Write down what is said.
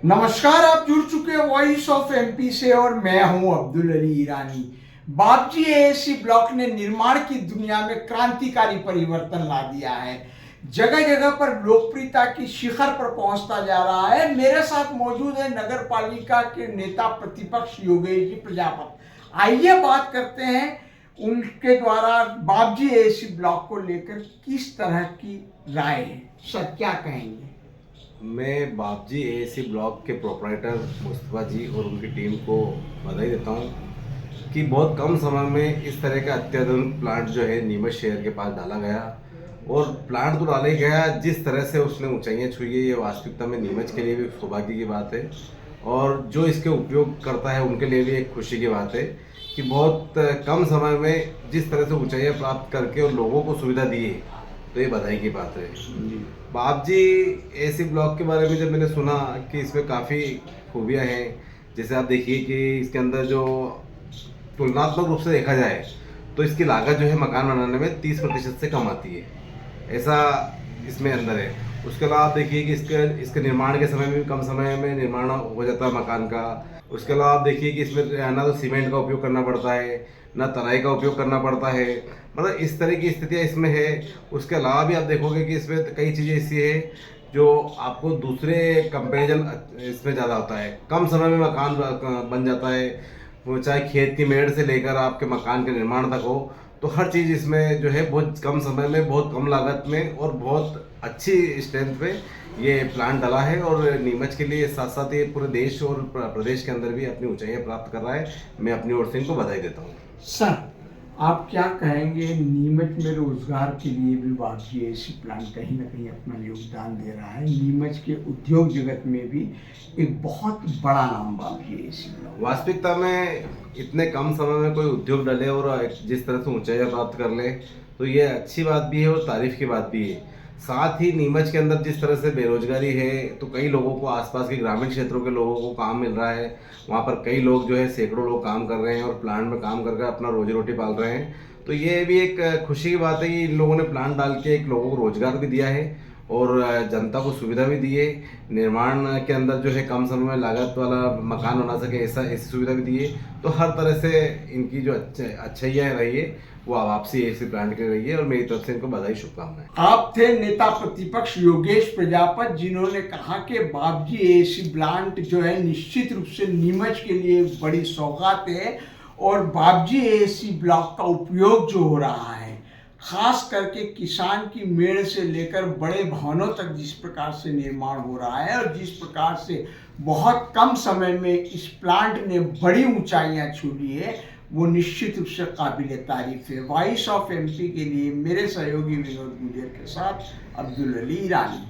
नमस्कार, आप जुड़ चुके हैं वॉइस ऑफ एमपी से और मैं हूं अब्दुल अली ईरानी। बापजी एएससी ब्लॉक ने निर्माण की दुनिया में क्रांतिकारी परिवर्तन ला दिया है। जगह जगह पर लोकप्रियता की शिखर पर पहुंचता जा रहा है। मेरे साथ मौजूद है नगर पालिका के नेता प्रतिपक्ष योगेश जी प्रजापत। आइए बात करते हैं उनके द्वारा बापजी एएससी ब्लॉक को लेकर किस तरह की राय है। सर, क्या कहेंगे? मैं बापजी एएससी ब्लॉक के प्रोपराइटर मुस्तफ़ा जी और उनकी टीम को बधाई देता हूँ कि बहुत कम समय में इस तरह का अत्याधुनिक प्लांट जो है नीमच शहर के पास डाला गया। और प्लांट तो डाला ही गया, जिस तरह से उसने ऊंचाइयाँ छुई है ये वास्तविकता में नीमच के लिए भी सौभाग्य की बात है और जो इसके उपयोग करता है उनके लिए भी एक खुशी की बात है कि बहुत कम समय में जिस तरह से ऊंचाइयाँ प्राप्त करके और लोगों को सुविधा दी है, तो ये बधाई की बात है। बापजी एसी ब्लॉक के बारे में जब मैंने सुना कि इसमें काफ़ी खूबियाँ हैं, जैसे आप देखिए कि इसके अंदर जो तुलनात्मक रूप से देखा जाए तो इसकी लागत जो है मकान बनाने में 30% से कम आती है, ऐसा इसमें अंदर है। उसके अलावा आप देखिए कि इसके निर्माण के समय में भी कम समय में निर्माण हो जाता है मकान का। उसके अलावा आप देखिए कि इसमें ना तो सीमेंट का उपयोग करना पड़ता है, ना तराई का उपयोग करना पड़ता है, मतलब इस तरह की स्थितियाँ इसमें है। उसके अलावा भी आप देखोगे कि इसमें कई चीज़ें ऐसी है जो आपको दूसरे कंपेरिजन इसमें ज़्यादा होता है, कम समय में मकान बन जाता है। वो चाहे खेत की मेड़ से लेकर आपके मकान के निर्माण तक हो, तो हर चीज़ इसमें जो है बहुत कम समय में, बहुत कम लागत में और बहुत अच्छी स्ट्रेंथ पे ये प्लांट डला है और नीमच के लिए साथ साथ ये पूरे देश और प्रदेश के अंदर भी अपनी ऊंचाइयां प्राप्त कर रहा है। मैं अपनी ओर से इनको बधाई देता हूँ। सर, आप क्या कहेंगे? नीमच में रोजगार के लिए भी बापजी एएससी प्लांट कहीं ना कहीं अपना योगदान दे रहा है। नीमच के उद्योग जगत में भी एक बहुत बड़ा नाम बापजी एएससी प्लांट। वास्तविकता में इतने कम समय में कोई उद्योग डले और जिस तरह से ऊंचाइयां प्राप्त कर ले, तो ये अच्छी बात भी है और तारीफ की बात भी है। साथ ही नीमच के अंदर जिस तरह से बेरोजगारी है, तो कई लोगों को, आसपास के ग्रामीण क्षेत्रों के लोगों को काम मिल रहा है। वहाँ पर कई लोग जो है, सैकड़ों लोग काम कर रहे हैं और प्लांट में काम करके अपना रोजी रोटी पाल रहे हैं। तो ये भी एक खुशी की बात है कि इन लोगों ने प्लांट डाल के एक लोगों को रोजगार भी दिया है और जनता को सुविधा भी दी है। निर्माण के अंदर जो है कम समय में लागत वाला मकान बना सके, ऐसी सुविधा भी दी है। तो हर तरह से इनकी जो अच्छाइयाँ रही है वो वापसी एसी प्लांट की रही है और मेरी तरफ से इनको बधाई, शुभकामनाएं। आप थे नेता प्रतिपक्ष योगेश प्रजापत, जिन्होंने कहा कि बापजी एएससी प्लांट जो है निश्चित रूप से नीमच के लिए बड़ी सौगात है और बापजी एएससी ब्लॉक का उपयोग जो हो रहा है, खास करके किसान की मेड़ से लेकर बड़े भवनों तक जिस प्रकार से निर्माण हो रहा है और जिस प्रकार से बहुत कम समय में इस प्लांट ने बड़ी ऊंचाइयां छू ली है, वो निश्चित रूप से काबिल तारीफ है। वॉइस ऑफ एमपी के लिए मेरे सहयोगी विनोद गुजर के साथ अब्दुल अली ईरानी।